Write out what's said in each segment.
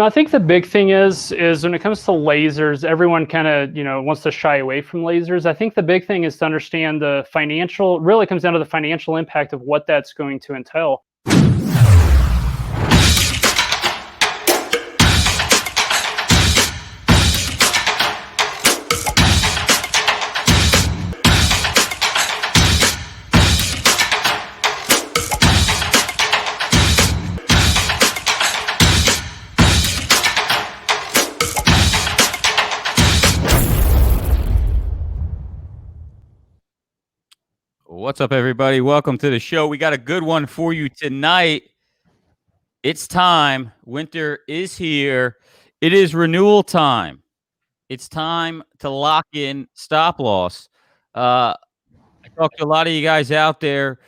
I think the big thing is when it comes to lasers, everyone kind of, wants to shy away from lasers. I think the big thing is to understand the financial, really comes down to the financial impact of what that's going to entail. What's up, everybody? Welcome to the show. We got a good one for you tonight. It's time. Winter is here. It is renewal time. It's time to lock in stop loss. I talked to a lot of you guys out there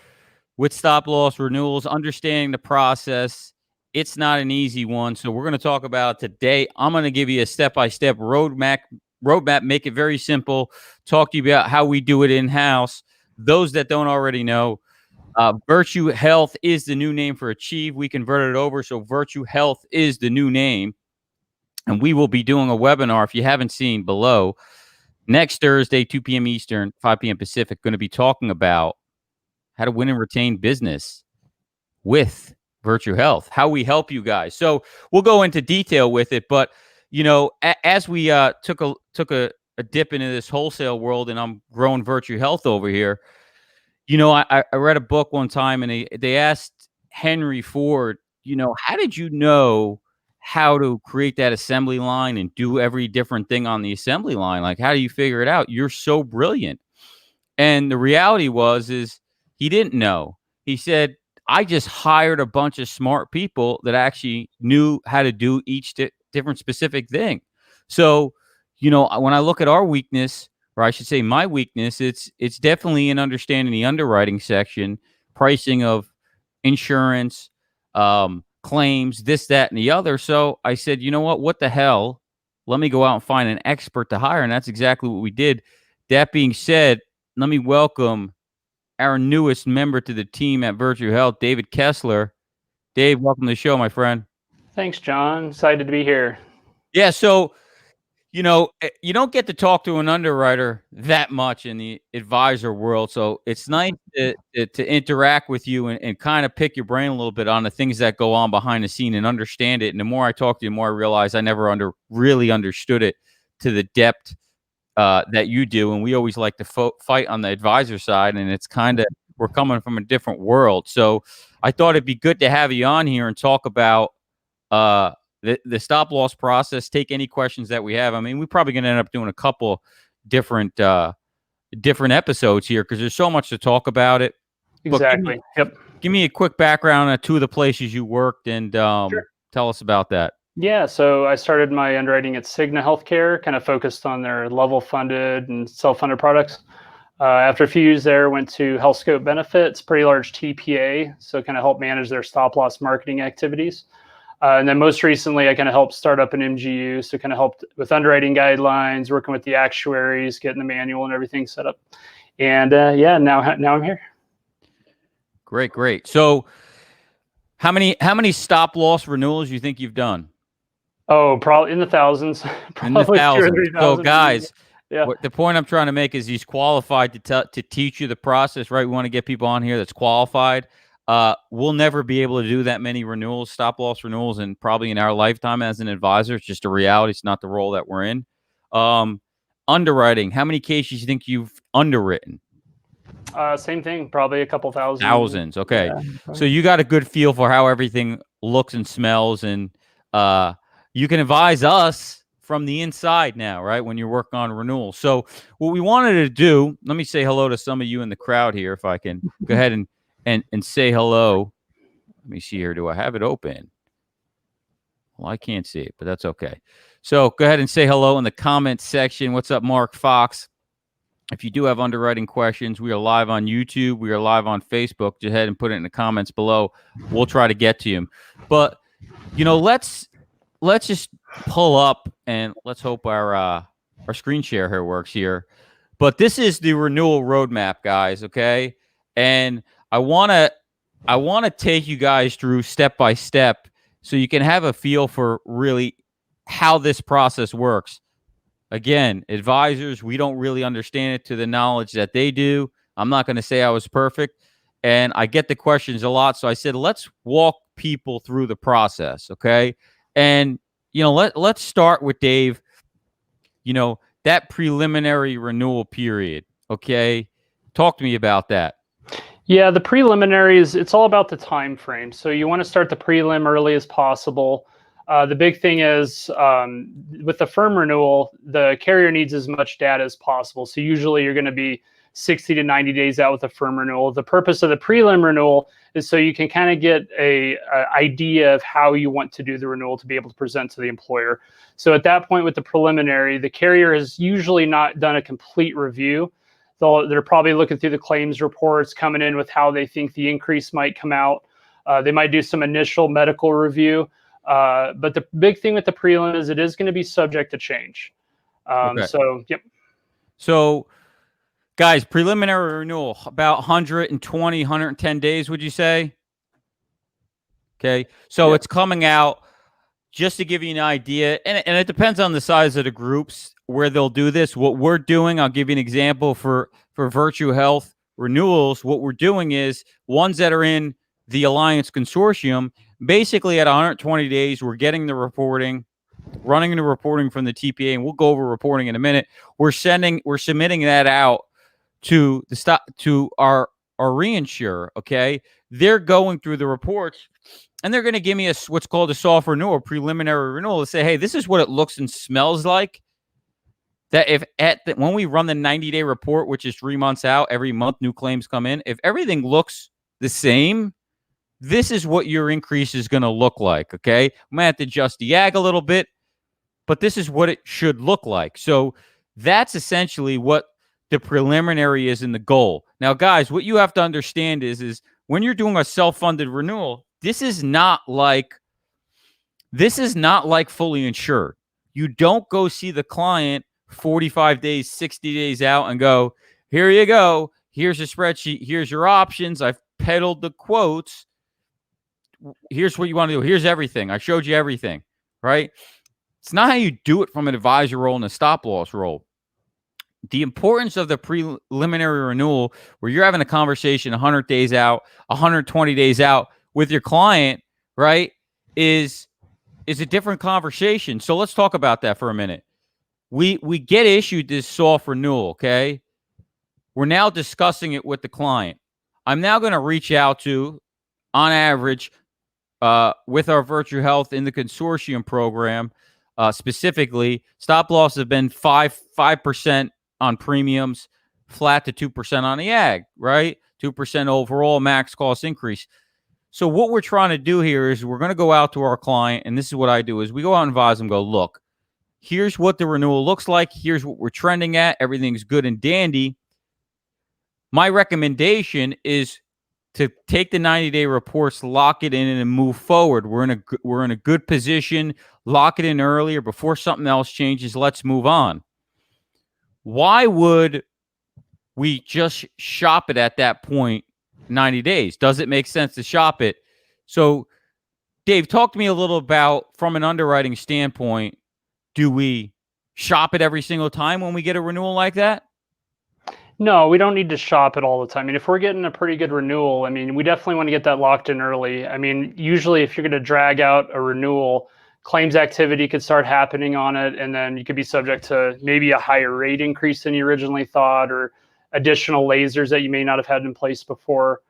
with stop loss renewals, understanding the process. It's not an easy one, so we're going to talk about it today. I'm going to give you a step-by-step roadmap, make it very simple, talk to you about how we do it in-house. Those that don't already know, Virtue Health is the new name for Achieve. We converted it over, so Virtue Health is the new name. And we will be doing a webinar, if you haven't seen below, next Thursday, 2 p.m. Eastern, 5 p.m. Pacific, going to be talking about how to win and retain business with Virtue Health, how we help you guys. So we'll go into detail with it. But, as we took a dip into this wholesale world, and I'm growing Virtue Health over here, I read a book one time, and they asked Henry Ford, how did you know how to create that assembly line and do every different thing on the assembly line? Like, how do you figure it out? You're so brilliant. And the reality is he didn't know. He said, I just hired a bunch of smart people that actually knew how to do each different specific thing. So, when I look at our weakness, or I should say my weakness, it's definitely in understanding the underwriting section, pricing of insurance, claims, this, that, and the other. So I said, you know what the hell? Let me go out and find an expert to hire. And that's exactly what we did. That being said, let me welcome our newest member to the team at Virtue Health, David Kesler. Dave, welcome to the show, my friend. Thanks, John. Excited to be here. Yeah, so, you don't get to talk to an underwriter that much in the advisor world. So it's nice to interact with you and kind of pick your brain a little bit on the things that go on behind the scene and understand it. And the more I talk to you, the more I realize I never really understood it to the depth that you do. And we always like to fight on the advisor side, and it's kind of, we're coming from a different world. So I thought it'd be good to have you on here and talk about the stop loss process, take any questions that we have. I mean, we're probably going to end up doing a couple different episodes here because there's so much to talk about it. Exactly. Give me a quick background on two of the places you worked, and Sure. Tell us about that. Yeah, so I started my underwriting at Cigna Healthcare, kind of focused on their level funded and self-funded products. After a few years there, went to HealthScope Benefits, pretty large TPA, so kind of helped manage their stop loss marketing activities. And then most recently, I kind of helped start up an MGU, so kind of helped with underwriting guidelines, working with the actuaries, getting the manual and everything set up. And now I'm here. Great. So how many stop loss renewals you think you've done? Oh, probably in the thousands. Probably in the thousands. So guys, yeah. The point I'm trying to make is he's qualified to teach you the process, right? We want to get people on here that's qualified. We'll never be able to do that many renewals, stop loss renewals, and probably in our lifetime as an advisor. It's just a reality. It's not the role that we're in. Underwriting. How many cases do you think you've underwritten? Same thing, probably a couple thousand. Thousands. Okay. Yeah, so you got a good feel for how everything looks and smells, and you can advise us from the inside now, right? When you're working on renewals. So what we wanted to do, let me say hello to some of you in the crowd here, if I can go ahead and say hello. Let me see here. Do I have it open? Well, I can't see it, but that's okay. So go ahead and say hello in the comments section. What's up, Mark Fox? If you do have underwriting questions, we are live on YouTube. We are live on Facebook. Go ahead and put it in the comments below. We'll try to get to you. But, let's just pull up and let's hope our screen share here works here. But this is the renewal roadmap, guys, okay? And I want to take you guys through step by step so you can have a feel for really how this process works. Again, advisors, we don't really understand it to the knowledge that they do. I'm not going to say I was perfect, and I get the questions a lot, so I said, let's walk people through the process, okay? And, let's start with Dave, that preliminary renewal period, okay? Talk to me about that. Yeah, the preliminaries, it's all about the time frame. So you want to start the prelim early as possible. The big thing is with the firm renewal, the carrier needs as much data as possible. So usually you're going to be 60 to 90 days out with a firm renewal. The purpose of the prelim renewal is so you can kind of get a idea of how you want to do the renewal to be able to present to the employer. So at that point with the preliminary, the carrier has usually not done a complete review. They're probably looking through the claims reports, coming in with how they think the increase might come out. They might do some initial medical review. But the big thing with the prelim is it is going to be subject to change. Okay. So, yep. So, guys, preliminary renewal, about 120, 110 days, would you say? Okay. So Yep. it's coming out, just to give you an idea, and it depends on the size of the groups where they'll do this. What we're doing, I'll give you an example for Virtue Health renewals. What we're doing is ones that are in the Alliance Consortium, basically at 120 days, we're getting the reporting, running the reporting from the TPA, and we'll go over reporting in a minute. We're submitting that out to our reinsurer. Okay, they're going through the reports, and they're going to give me what's called a soft renewal, preliminary renewal, to say, hey, this is what it looks and smells like. That if when we run the 90-day report, which is 3 months out, every month new claims come in. If everything looks the same, this is what your increase is going to look like. Okay, I'm going to have to adjust the ag a little bit, but this is what it should look like. So that's essentially what the preliminary is in the goal. Now, guys, what you have to understand is when you're doing a self-funded renewal, this is not like fully insured. You don't go see the client 45 days, 60 days out and go, here you go. Here's a spreadsheet. Here's your options. I've peddled the quotes. Here's what you want to do. Here's everything. I showed you everything, right? It's not how you do it from an advisor role and a stop loss role. The importance of the preliminary renewal, where you're having a conversation 100 days out, 120 days out with your client, right, is a different conversation. So let's talk about that for a minute. We get issued this soft renewal, okay? We're now discussing it with the client. I'm now going to reach out to, on average, with our Virtue Health in the consortium program, specifically, stop loss have been 5% on premiums, flat to 2% on the ag, right? 2% overall max cost increase. So what we're trying to do here is we're going to go out to our client, and this is what I do, is we go out and advise them, go, look, here's what the renewal looks like. Here's what we're trending at. Everything's good and dandy. My recommendation is to take the 90-day reports, lock it in, and move forward. We're in a good position. Lock it in earlier before something else changes. Let's move on. Why would we just shop it at that point 90 days? Does it make sense to shop it? So, Dave, talk to me a little about, from an underwriting standpoint, do we shop it every single time when we get a renewal like that? No, we don't need to shop it all the time. I mean, if we're getting a pretty good renewal, I mean, we definitely want to get that locked in early. I mean, usually if you're going to drag out a renewal, claims activity could start happening on it, and then you could be subject to maybe a higher rate increase than you originally thought, or additional lasers that you may not have had in place before.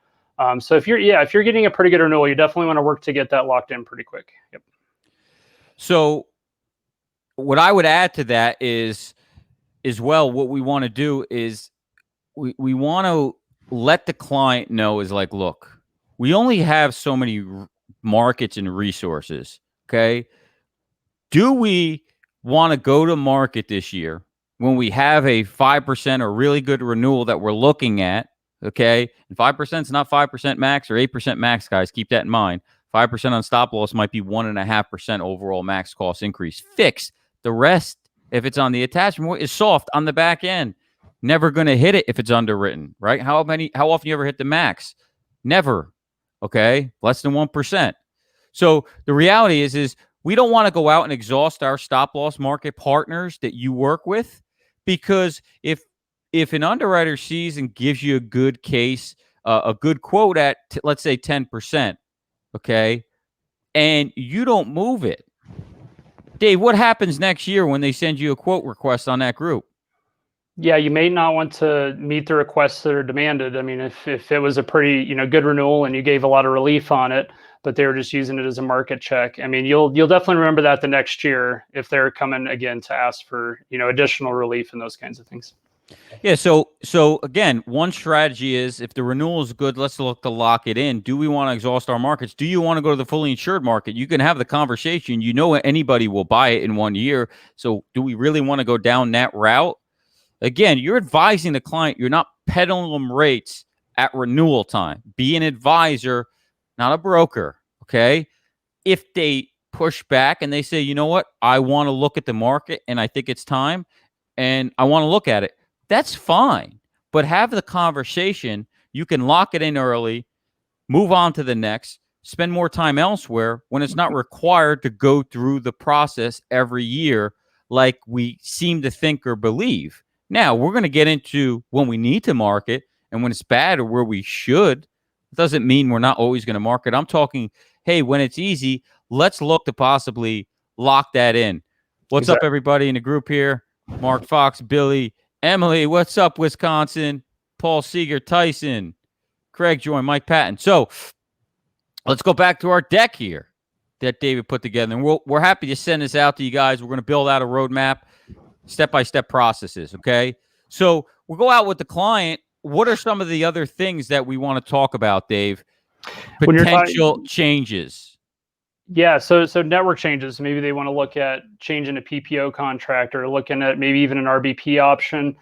So if you're getting a pretty good renewal, you definitely want to work to get that locked in pretty quick. Yep. So what I would add to that is, as well, what we want to do is we want to let the client know is like, look, we only have so many markets and resources. Okay. Do we want to go to market this year when we have a 5% or really good renewal that we're looking at? Okay. And 5% is not 5% max or 8% max, guys. Keep that in mind. 5% on stop loss might be 1.5% overall max cost increase. Fixed. The rest, if it's on the attachment, is soft on the back end. Never going to hit it if it's underwritten, right? How often you ever hit the max? Never. Okay. Less than 1%. So the reality is we don't want to go out and exhaust our stop loss market partners that you work with, because if an underwriter sees and gives you a good case, a good quote at let's say 10%, okay, and you don't move it, Dave, what happens next year when they send you a quote request on that group? Yeah, you may not want to meet the requests that are demanded. I mean, if it was a pretty, good renewal and you gave a lot of relief on it, but they were just using it as a market check, I mean, you'll definitely remember that the next year if they're coming again to ask for, additional relief and those kinds of things. Yeah, so again, one strategy is if the renewal is good, let's look to lock it in. Do we want to exhaust our markets? Do you want to go to the fully insured market? You can have the conversation. You know anybody will buy it in 1 year. So do we really want to go down that route? Again, you're advising the client. You're not peddling them rates at renewal time. Be an advisor, not a broker, okay? If they push back and they say, you know what, I want to look at the market and I think it's time and I want to look at it, that's fine. But have the conversation. You can lock it in early, move on to the next, spend more time elsewhere when it's not required to go through the process every year like we seem to think or believe. Now, we're going to get into when we need to market and when it's bad or where we should. It doesn't mean we're not always going to market. I'm talking, hey, when it's easy, let's look to possibly lock that in. What's up, everybody in the group here? Mark Fox, Billy, Emily, what's up, Wisconsin? Paul Seeger, Tyson, Craig joined, Mike Patton. So let's go back to our deck here that David put together. And we're happy to send this out to you guys. We're going to build out a roadmap, step-by-step processes, okay? So we'll go out with the client. What are some of the other things that we want to talk about, Dave? Potential changes. Yeah, so network changes. Maybe they want to look at changing a PPO contract or looking at maybe even an RBP option.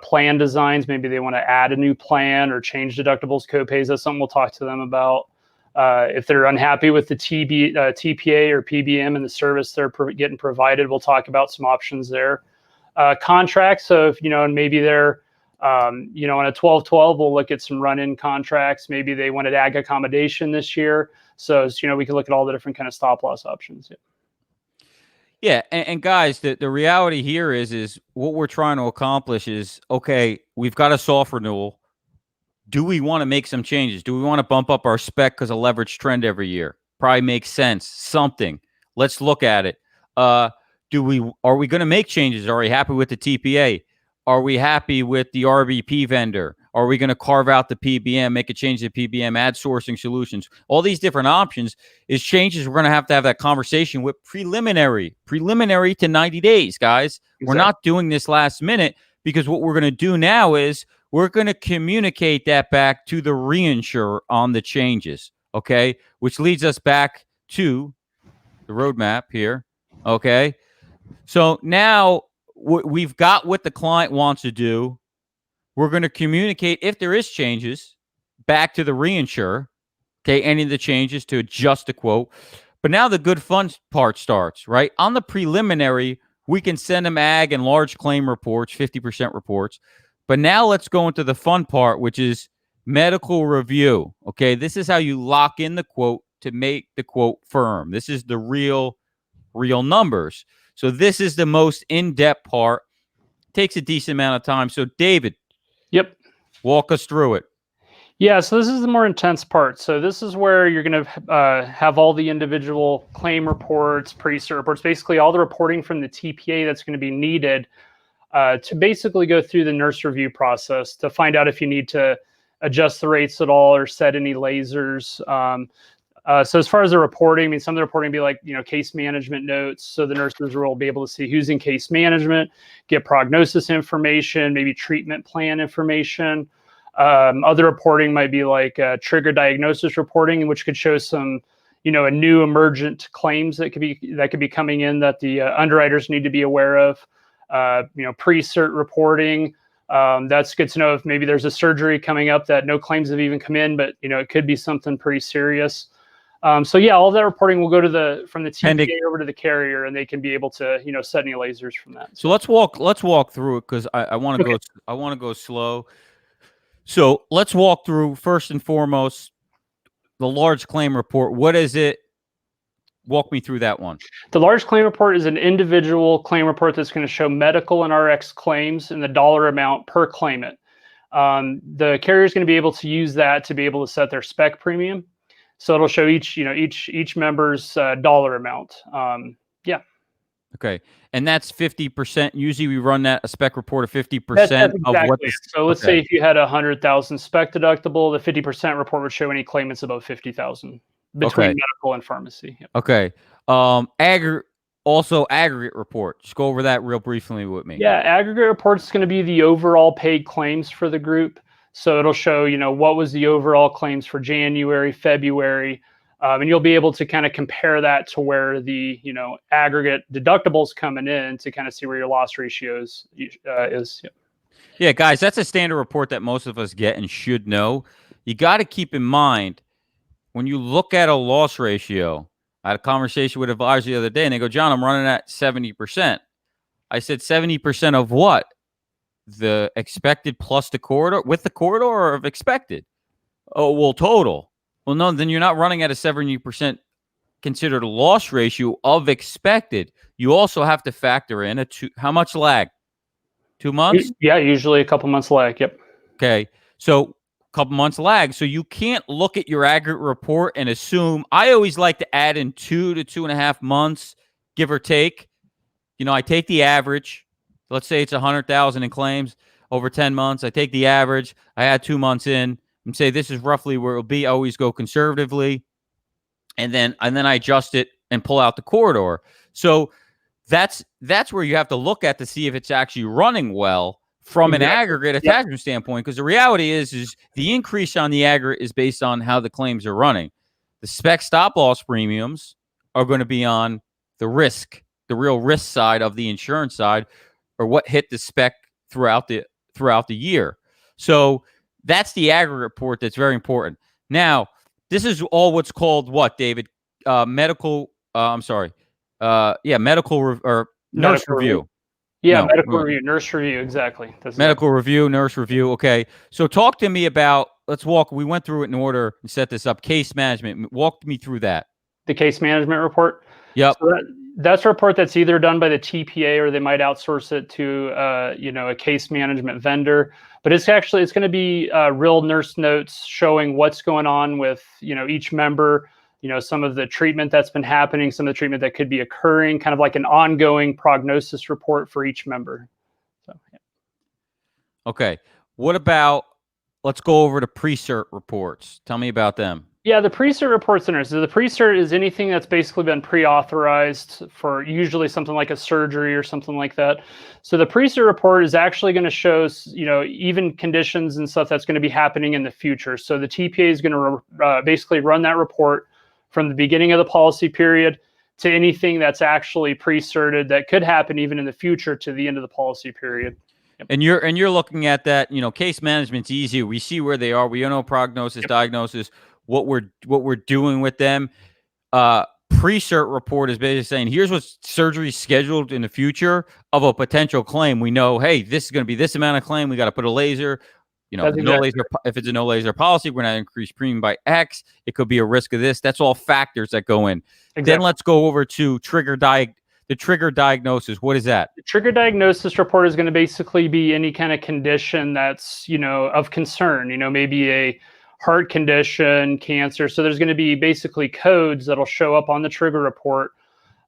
Plan designs, maybe they want to add a new plan or change deductibles, copays. That's something we'll talk to them about. If they're unhappy with the TPA or PBM and the service they're getting provided, we'll talk about some options there. Contracts, so if, and maybe they're, on a 12-12, we'll look at some run-in contracts. Maybe they wanted ag accommodation this year. So, we can look at all the different kind of stop loss options. Yeah, and guys, the reality here is what we're trying to accomplish is, okay, we've got a soft renewal. Do we want to make some changes? Do we want to bump up our spec because of leverage trend every year? Probably makes sense. Something. Let's look at it. Are we going to make changes? Are we happy with the TPA? Are we happy with the RBP vendor? Are we going to carve out the PBM, make a change to the PBM, add sourcing solutions? All these different options is changes. We're going to have that conversation with preliminary to 90 days, guys. Exactly. We're not doing this last minute, because what we're going to do now is we're going to communicate that back to the reinsurer on the changes, okay? Which leads us back to the roadmap here, okay? So now we've got what the client wants to do. We're going to communicate, if there is changes, back to the reinsurer, okay, any of the changes to adjust the quote. But now the good fun part starts, right? On the preliminary, we can send them ag and large claim reports, 50% reports. But now let's go into the fun part, which is medical review, okay? This is how you lock in the quote to make the quote firm. This is the real numbers. So this is the most in-depth part. Takes a decent amount of time. So David, yep, walk us through it. Yeah, so this is the more intense part. So this is where you're going to have all the individual claim reports, Precert reports, basically all the reporting from the TPA that's going to be needed to basically go through the nurse review process to find out if you need to adjust the rates at all or set any lasers. So as far as the reporting, I mean, some of the reporting will be like, case management notes. So the nurses will be able to see who's in case management, get prognosis information, maybe treatment plan information. Other reporting might be like trigger diagnosis reporting, which could show some, a new emergent claims that could be coming in that the underwriters need to be aware of. Pre-cert reporting. That's good to know if maybe there's a surgery coming up that no claims have even come in, but it could be something pretty serious. So yeah, all that reporting will go to from the TPA over to the carrier, and they can be able to set any lasers from that. So let's walk through it, because I want to go slow. So let's walk through first and foremost the large claim report. What is it? Walk me through that one. The large claim report is an individual claim report that's going to show medical and RX claims and the dollar amount per claimant. The carrier is going to be able to use that to be able to set their spec premium. So it'll show each member's dollar amount. Yeah. Okay. And that's 50%. Usually we run a spec report of 50% Exactly of what it. So let's say if you had 100,000 spec deductible, the 50% report would show any claimants above 50,000 between medical and pharmacy. Yep. Okay. Aggregate report. Just go over that real briefly with me. Yeah, aggregate report is going to be the overall paid claims for the group. So it'll show, what was the overall claims for January, February, and you'll be able to kind of compare that to where the, aggregate deductibles coming in to kind of see where your loss ratios is. Yep. Yeah, guys, that's a standard report that most of us get and should know. You got to keep in mind when you look at a loss ratio. I had a conversation with advisors the other day, and they go, John, I'm running at 70%. I said 70% of what? The expected plus the corridor, with the corridor, or of expected? Oh, well, total. Well, no, then you're not running at a 70% considered loss ratio of expected. You also have to factor in how much lag? 2 months? Yeah, usually a couple months lag. Yep. Okay. So couple months lag. So you can't look at your aggregate report and assume. I always like to add in 2 to 2.5 months, give or take. I take the average. Let's say it's 100,000 in claims over 10 months. I take the average. I add 2 months in and say this is roughly where it'll be. I always go conservatively, and then I adjust it and pull out the corridor. So that's where you have to look at to see if it's actually running well from an aggregate attachment standpoint, because the reality is the increase on the aggregate is based on how the claims are running. The spec stop loss premiums are going to be on the risk, the real risk side of the insurance side, or what hit the spec throughout the year. So that's the aggregate report that's very important. Now, this is all what's called what, David? Medical. Medical or nurse review. Yeah, no, medical review, nurse review, exactly. Medical review, nurse review. Okay. So talk to me about, we went through it in order and set this up. Case management. Walk me through that. The case management report? Yep. So that's a report that's either done by the TPA or they might outsource it to, a case management vendor. But it's going to be real nurse notes showing what's going on with, each member, some of the treatment that's been happening, some of the treatment that could be occurring, kind of like an ongoing prognosis report for each member. So, yeah. Okay. What about, let's go over to Precert reports. Tell me about them. Yeah, the Precert reports in there. So the Precert is anything that's basically been pre-authorized for usually something like a surgery or something like that. So the Precert report is actually going to show, even conditions and stuff that's going to be happening in the future. So the TPA is going to basically run that report from the beginning of the policy period to anything that's actually pre-certed that could happen even in the future to the end of the policy period. Yep. And you're looking at that, case management's easy. We see where they are. We know prognosis, diagnosis, what we're doing with them. Precert report is basically saying, here's what surgery is scheduled in the future of a potential claim. We know, hey, this is going to be this amount of claim. We got to put a laser. If it's a no laser policy, we're going to increase premium by X. It could be a risk of this. That's all factors that go in. Exactly. Then let's go over to the trigger diagnosis. What is that? The trigger diagnosis report is going to basically be any kind of condition that's, of concern, maybe a heart condition, cancer. So there's going to be basically codes that'll show up on the trigger report.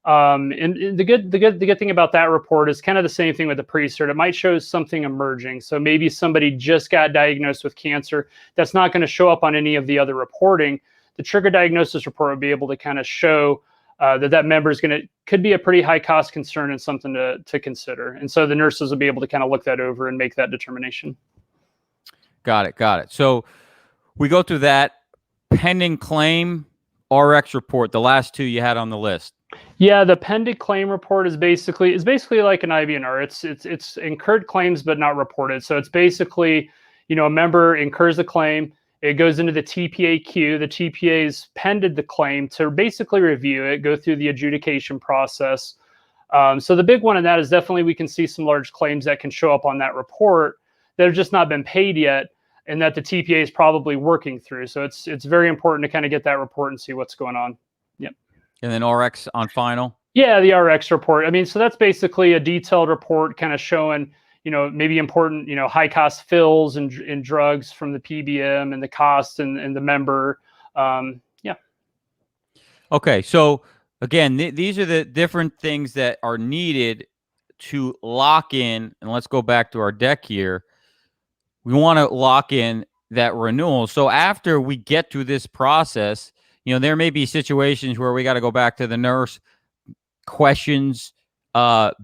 And the good thing about that report is kind of the same thing with the Precert. It might show something emerging. So maybe somebody just got diagnosed with cancer. That's not going to show up on any of the other reporting. The trigger diagnosis report will be able to kind of show that member could be a pretty high cost concern and something to consider. And so the nurses will be able to kind of look that over and make that determination. Got it. So we go through that pending claim RX report, the last two you had on the list. Yeah, the pending claim report is basically like an IBNR. It's incurred claims but not reported. So it's basically, a member incurs a claim, it goes into the TPA queue. The TPA's pended the claim to basically review it, go through the adjudication process. So the big one in that is definitely we can see some large claims that can show up on that report that have just not been paid yet, and that the TPA is probably working through. So it's very important to kind of get that report and see what's going on. Yep. And then RX on final. Yeah, the RX report. I mean, so that's basically a detailed report kind of showing, maybe important, high cost fills and drugs from the PBM and the cost and the member. Yeah. Okay, so again, these are the different things that are needed to lock in. And let's go back to our deck here. We want to lock in that renewal. So after we get through this process, there may be situations where we got to go back to the nurse, questions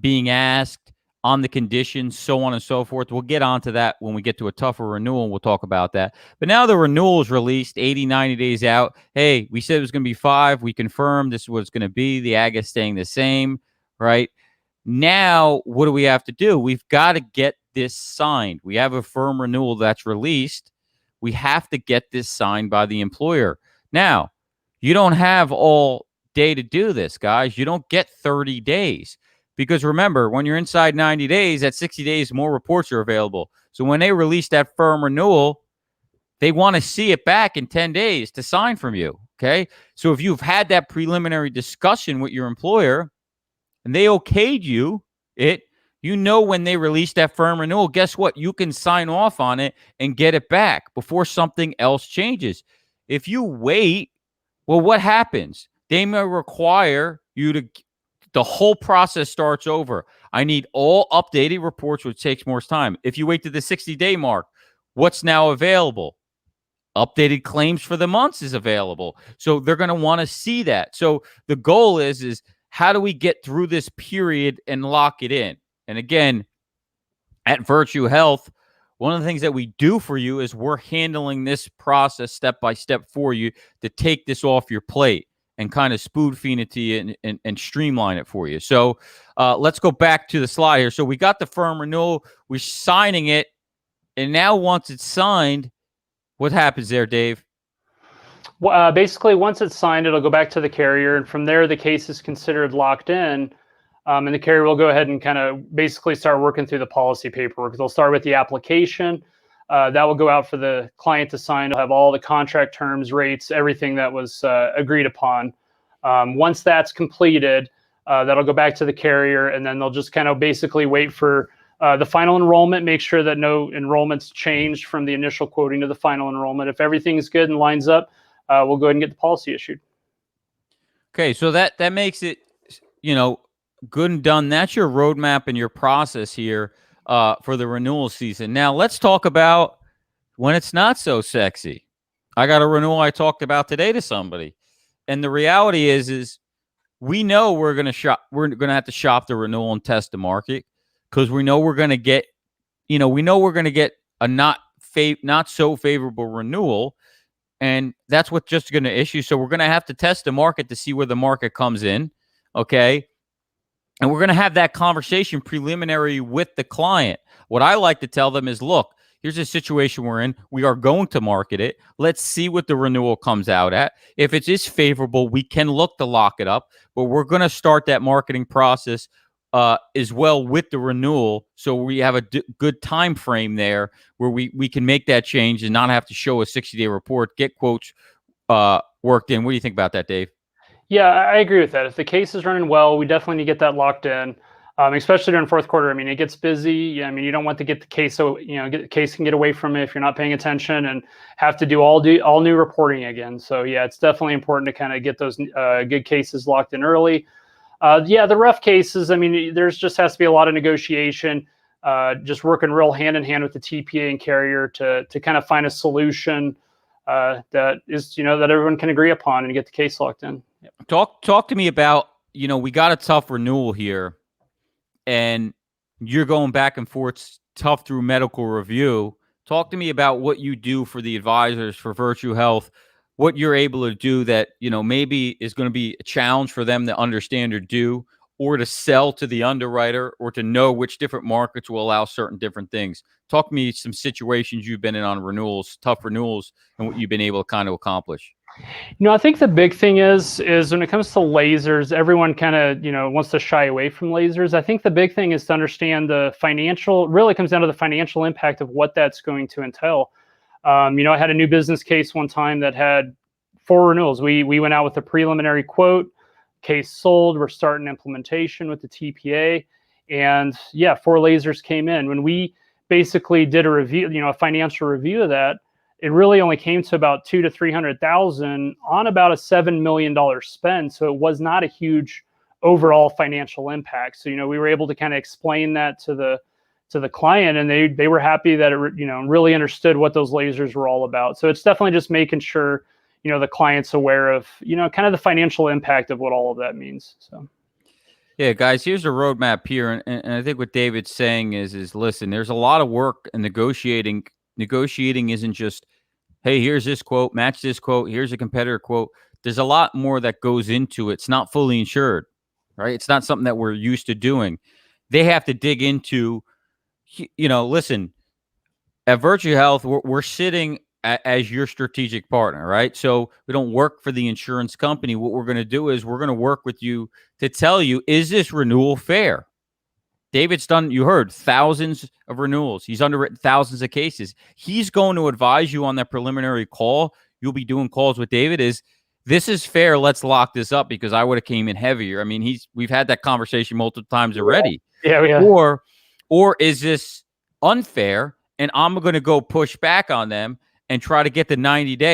being asked on the conditions, so on and so forth. We'll get onto that when we get to a tougher renewal. We'll talk about that. But now the renewal is released 80, 90 days out. Hey, we said it was going to be 5. We confirmed this is what it's going to be. The ag is staying the same, right? Now, what do we have to do? We've got to get this signed. We have a firm renewal that's released. We have to get this signed by the employer. Now, you don't have all day to do this, guys. You don't get 30 days because remember, when you're inside 90 days, at 60 days, more reports are available. So when they release that firm renewal, they want to see it back in 10 days to sign from you. Okay. So if you've had that preliminary discussion with your employer and they okayed you, when they release that firm renewal, guess what? You can sign off on it and get it back before something else changes. If you wait, well, what happens? They may require you to, the whole process starts over. I need all updated reports, which takes more time. If you wait to the 60-day mark, what's now available? Updated claims for the months is available. So they're going to want to see that. So the goal is how do we get through this period and lock it in? And again, at Virtue Health, one of the things that we do for you is we're handling this process step by step for you to take this off your plate and kind of spoon feed it to you and streamline it for you. So let's go back to the slide here. So we got the firm renewal. We're signing it. And now once it's signed, what happens there, Dave? Well, basically, once it's signed, it'll go back to the carrier. And from there, the case is considered locked in. And the carrier will go ahead and kind of basically start working through the policy paperwork. They'll start with the application. That will go out for the client to sign. They'll have all the contract terms, rates, everything that was agreed upon. Once that's completed, that'll go back to the carrier, and then they'll just kind of basically wait for the final enrollment, make sure that no enrollments changed from the initial quoting to the final enrollment. If everything's good and lines up, we'll go ahead and get the policy issued. Okay, so that makes it, good and done. That's your roadmap and your process here for the renewal season. Now let's talk about when it's not so sexy. I got a renewal I talked about today to somebody, and the reality is we know we're going to shop. We're going to have to shop the renewal and test the market because we know we're going to get, a not so favorable renewal, and that's what's just going to issue. So we're going to have to test the market to see where the market comes in. Okay. And we're going to have that conversation preliminary with the client. What I like to tell them is, look, here's a situation we're in. We are going to market it. Let's see what the renewal comes out at. If it is favorable, we can look to lock it up. But we're going to start that marketing process as well with the renewal. So we have a good time frame there where we can make that change and not have to show a 60-day report, get quotes worked in. What do you think about that, Dave? Yeah, I agree with that. If the case is running well, we definitely need to get that locked in, especially during fourth quarter. I mean, it gets busy. I mean, you don't want to get the case, so the case can get away from it if you're not paying attention and have to do all new reporting again. So yeah, it's definitely important to kind of get those good cases locked in early. Yeah, the rough cases. I mean, there's just has to be a lot of negotiation, just working real hand in hand with the TPA and carrier to kind of find a solution that is that everyone can agree upon and get the case locked in. Yep. Talk to me about, we got a tough renewal here and you're going back and forth tough through medical review. Talk to me about what you do for the advisors for Virtue Health, what you're able to do that, maybe is going to be a challenge for them to understand or do, or to sell to the underwriter, or to know which different markets will allow certain different things. Talk to me some situations you've been in on renewals, tough renewals, and what you've been able to kind of accomplish. I think the big thing is when it comes to lasers, everyone kind of, wants to shy away from lasers. I think the big thing is to understand really comes down to the financial impact of what that's going to entail. I had a new business case one time that had 4 renewals. We went out with a preliminary quote. case sold. We're starting implementation with the TPA. And yeah, 4 lasers came in. When we basically did a review, a financial review of that, it really only came to about 200,000 to 300,000 on about a $7 million spend. So it was not a huge overall financial impact. So, we were able to kind of explain that to the client, and they were happy that it, really understood what those lasers were all about. So it's definitely just making sure, the client's aware of, kind of the financial impact of what all of that means. So. Yeah, guys, here's a roadmap here. And I think what David's saying is listen, there's a lot of work in negotiating. Negotiating isn't just, hey, here's this quote, match this quote, here's a competitor quote. There's a lot more that goes into it. It's not fully insured, right? It's not something that we're used to doing. They have to dig into, listen, at Virtue Health, we're sitting as your strategic partner, right? So we don't work for the insurance company. What we're going to do is we're going to work with you to tell you, is this renewal fair? David's done, you heard, thousands of renewals. He's underwritten thousands of cases. He's going to advise you on that preliminary call. You'll be doing calls with David is, this is fair. Let's lock this up, because I would have came in heavier. I mean, we've had that conversation multiple times already. Yeah. Or is this unfair? And I'm going to go push back on them and try to get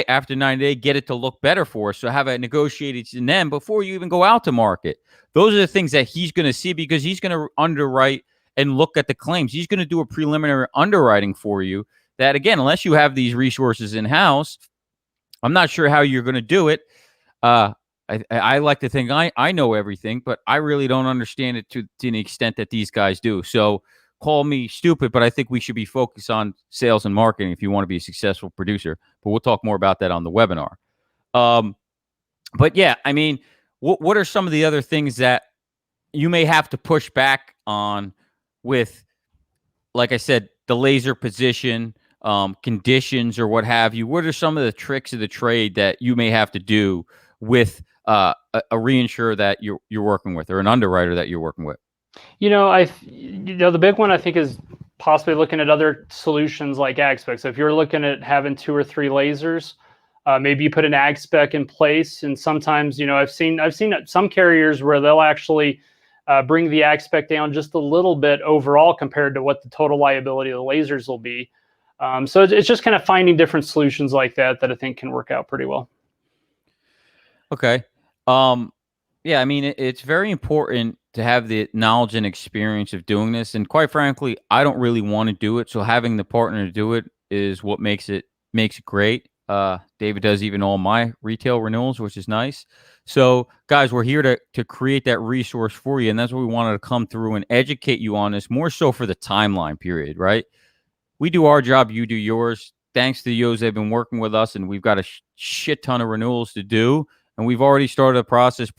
after 90 days, get it to look better for us. So have it negotiated in them before you even go out to market. Those are the things that he's going to see, because he's going to underwrite and look at the claims. He's going to do a preliminary underwriting for you that, again, unless you have these resources in-house, I'm not sure how you're going to do it. I like to think I know everything, but I really don't understand it to the extent that these guys do. So call me stupid, but I think we should be focused on sales and marketing if you want to be a successful producer. But we'll talk more about that on the webinar. But yeah, I mean, what are some of the other things that you may have to push back on with, like I said, the laser position, conditions, or what have you? What are some of the tricks of the trade that you may have to do with a reinsurer that you're working with, or an underwriter that you're working with? The big one I think is possibly looking at other solutions like AgSpec. So if you're looking at having 2 or 3 lasers, maybe you put an AgSpec in place. And sometimes, I've seen some carriers where they'll actually bring the AgSpec down just a little bit overall compared to what the total liability of the lasers will be. So it's just kind of finding different solutions like that I think can work out pretty well. Okay. Yeah, I mean, it's very important to have the knowledge and experience of doing this. And quite frankly, I don't really want to do it. So having the partner to do it is what makes it great. David does even all my retail renewals, which is nice. So guys, we're here to create that resource for you. And that's what we wanted to come through and educate you on this, more so for the timeline period, right? We do our job, you do yours. Thanks to Yos, they've been working with us, and we've got a shit ton of renewals to do. And we've already started a process,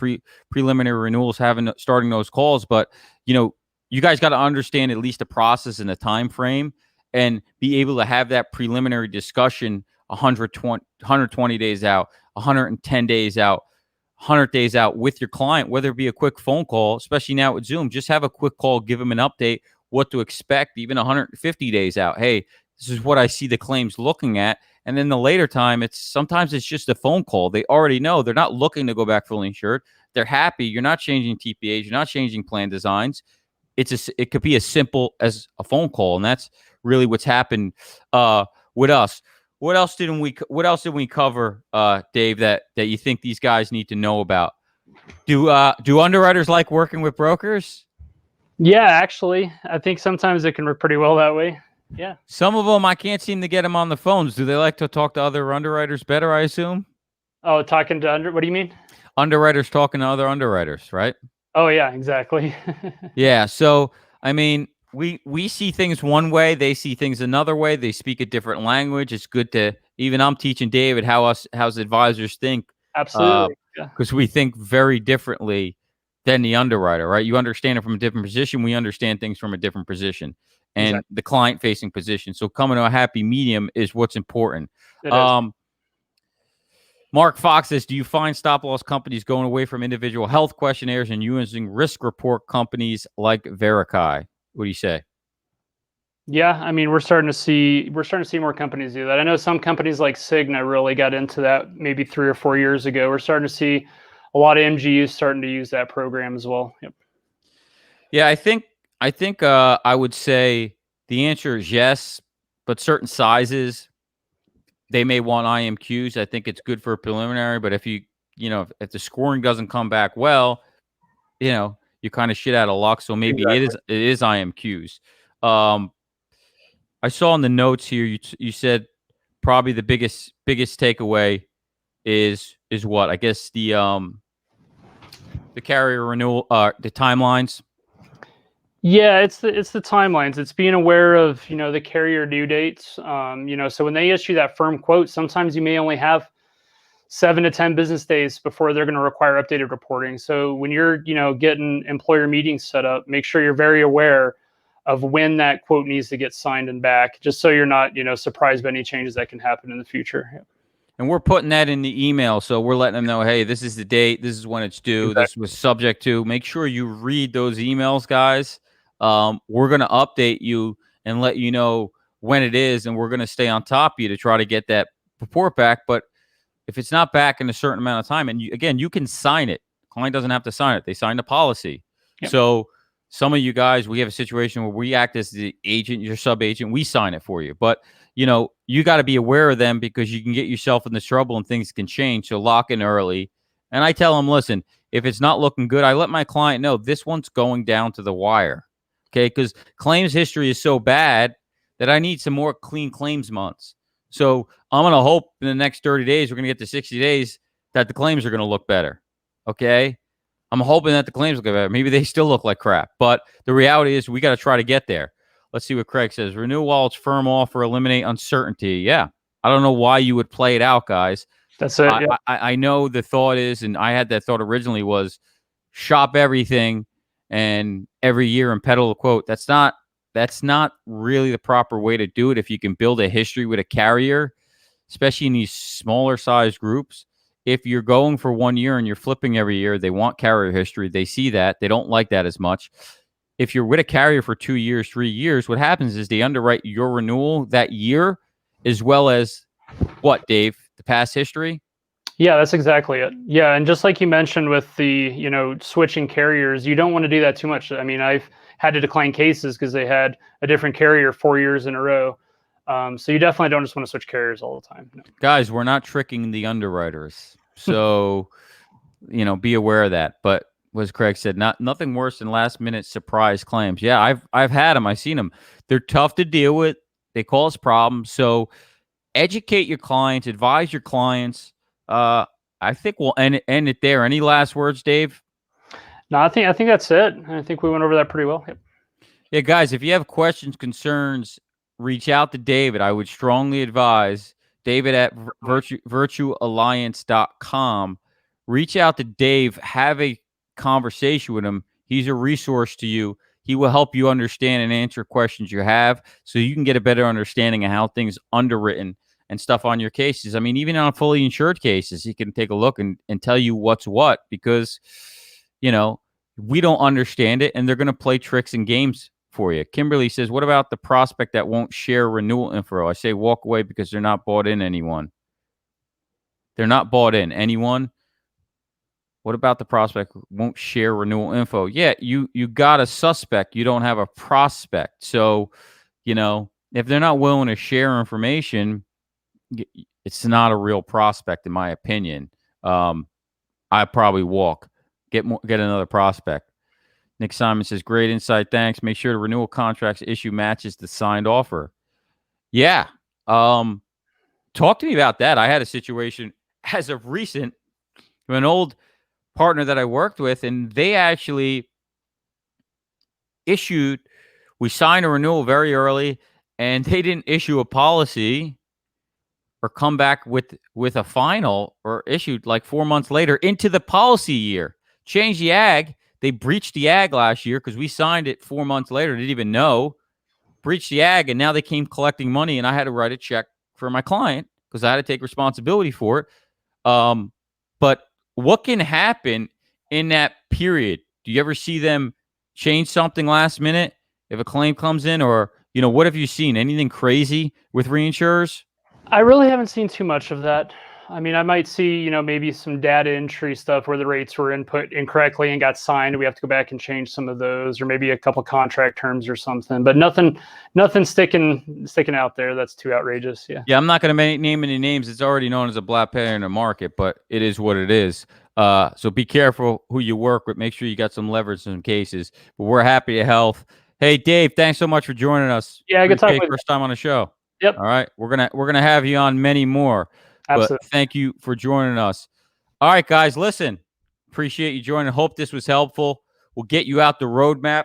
preliminary renewals, starting those calls. But, you guys got to understand at least the process and the time frame, and be able to have that preliminary discussion 120 days out, 110 days out, 100 days out with your client, whether it be a quick phone call, especially now with Zoom. Just have a quick call, give them an update, what to expect, even 150 days out. Hey, this is what I see the claims looking at. And then the later time, sometimes it's just a phone call. They already know. They're not looking to go back fully insured. They're happy. You're not changing TPAs. You're not changing plan designs. It could be as simple as a phone call, and that's really what's happened with us. What else did we cover, Dave, that you think these guys need to know about? Do underwriters like working with brokers? Yeah, actually, I think sometimes it can work pretty well that way. Yeah. Some of them, I can't seem to get them on the phones. Do they like to talk to other underwriters better, I assume? Oh, talking to what do you mean? Underwriters talking to other underwriters, right? Oh, yeah, exactly. Yeah. So, I mean, we see things one way. They see things another way. They speak a different language. It's good to, even I'm teaching David how's advisors think. Absolutely. Because we think very differently than the underwriter, right? You understand it from a different position. We understand things from a different position, and exactly. the client-facing position. So coming to a happy medium is what's important. It is. Mark Fox says, do you find stop-loss companies going away from individual health questionnaires and using risk report companies like Verikai? What do you say? Yeah, I mean, we're starting to see more companies do that. I know some companies like Cigna really got into that maybe 3 or 4 years ago. We're starting to see a lot of MGUs starting to use that program as well. Yep. Yeah, I think I would say the answer is yes, but certain sizes they may want IMQs. I think it's good for a preliminary, but if if the scoring doesn't come back well, you kind of shit out of luck. So maybe Exactly. it is IMQs. I saw in the notes here you said probably the biggest takeaway is what? I guess the carrier renewal the timelines. Yeah, it's the timelines. It's being aware of, the carrier due dates. So when they issue that firm quote, sometimes you may only have 7 to 10 business days before they're going to require updated reporting. So when you're, getting employer meetings set up, make sure you're very aware of when that quote needs to get signed and back, just so you're not, surprised by any changes that can happen in the future. And we're putting that in the email. So we're letting them know, hey, this is the date. This is when it's due. Exactly. This was subject to. Make sure you read those emails, guys. We're going to update you and let you know when it is. And we're going to stay on top of you to try to get that report back. But if it's not back in a certain amount of time, and you can sign it. Client doesn't have to sign it. They sign the policy. Yep. So some of you guys, we have a situation where we act as the agent, your sub agent. We sign it for you. But you got to be aware of them because you can get yourself in this trouble and things can change. So lock in early. And I tell them, listen, if it's not looking good, I let my client know this one's going down to the wire. Okay. Because claims history is so bad that I need some more clean claims months. So I'm going to hope in the next 30 days, we're going to get to 60 days that the claims are going to look better. Okay. I'm hoping that the claims look better. Maybe they still look like crap. But the reality is we got to try to get there. Let's see what Craig says. Renew while it's firm offer, eliminate uncertainty. Yeah. I don't know why you would play it out, guys. That's it. Yeah. I know the thought is, and I had that thought originally, was shop everything and every year and peddle a quote. That's not really the proper way to do it. If you can build a history with a carrier, especially in these smaller size groups, if you're going for 1 year and you're flipping every year, they want carrier history. They see that. They don't like that as much. If you're with a carrier for 2 years, 3 years, what happens is they underwrite your renewal that year, as well as what, Dave? The past history? Yeah, that's exactly it. Yeah, and just like you mentioned with the, switching carriers, you don't want to do that too much. I mean, I've had to decline cases because they had a different carrier 4 years in a row. So you definitely don't just want to switch carriers all the time. No. Guys, we're not tricking the underwriters. So, be aware of that. But as Craig said, nothing worse than last minute surprise claims. Yeah, I've had them. I've seen them. They're tough to deal with. They cause problems. So educate your clients, advise your clients. I think we'll end it there. Any last words, Dave? No, I think that's it. I think we went over that pretty well. Yep. Yeah, guys, if you have questions, concerns, reach out to David. I would strongly advise David at virtuealliance.com. Reach out to Dave. Have a conversation with him. He's a resource to you. He will help you understand and answer questions you have so you can get a better understanding of how things underwritten and stuff on your cases. I mean, even on fully insured cases, he can take a look and tell you what's what because, we don't understand it and they're going to play tricks and games for you. Kimberly says, what about the prospect that won't share renewal info? I say walk away because they're not bought in anyone. They're not bought in anyone. What about the prospect won't share renewal info? Yeah, you got a suspect. You don't have a prospect. So, if they're not willing to share information, it's not a real prospect, in my opinion. I probably walk, get another prospect. Nick Simon says, great insight. Thanks. Make sure the renewal contracts issue matches the signed offer. Yeah. Talk to me about that. I had a situation as of recent with an old partner that I worked with, and they actually we signed a renewal very early, and they didn't issue a policy or come back with a final or issued like 4 months later into the policy year. Change the ag. They breached the ag last year because we signed it 4 months later. Didn't even know. Breached the ag, and now they came collecting money, and I had to write a check for my client because I had to take responsibility for it. But what can happen in that period? Do you ever see them change something last minute if a claim comes in? Or, what have you seen? Anything crazy with reinsurers? I really haven't seen too much of that. I mean, I might see, maybe some data entry stuff where the rates were input incorrectly and got signed. We have to go back and change some of those, or maybe a couple contract terms or something. But nothing sticking out there that's too outrageous. Yeah. Yeah, I'm not going to name any names. It's already known as a black penny in the market, but it is what it is. So be careful who you work with. Make sure you got some leverage in some cases. But we're happy to help. Hey, Dave, thanks so much for joining us. Yeah, good talking Appreciate with you. first time on the show. Yep. All right, we're gonna have you on many more. Absolutely. But thank you for joining us. All right, guys, listen. Appreciate you joining. Hope this was helpful. We'll get you out the roadmap.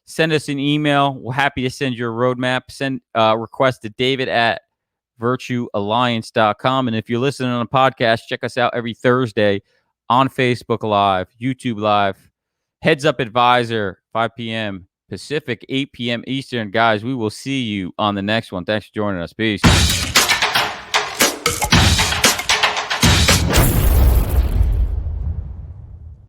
Send us an email. We're happy to send you a roadmap. Send request to david@virtuealliance.com. And if you're listening on a podcast, check us out every Thursday on Facebook Live, YouTube Live, Heads Up Advisor, 5 p.m. Pacific, 8 p.m. Eastern. Guys, we will see you on the next one. Thanks for joining us. Peace.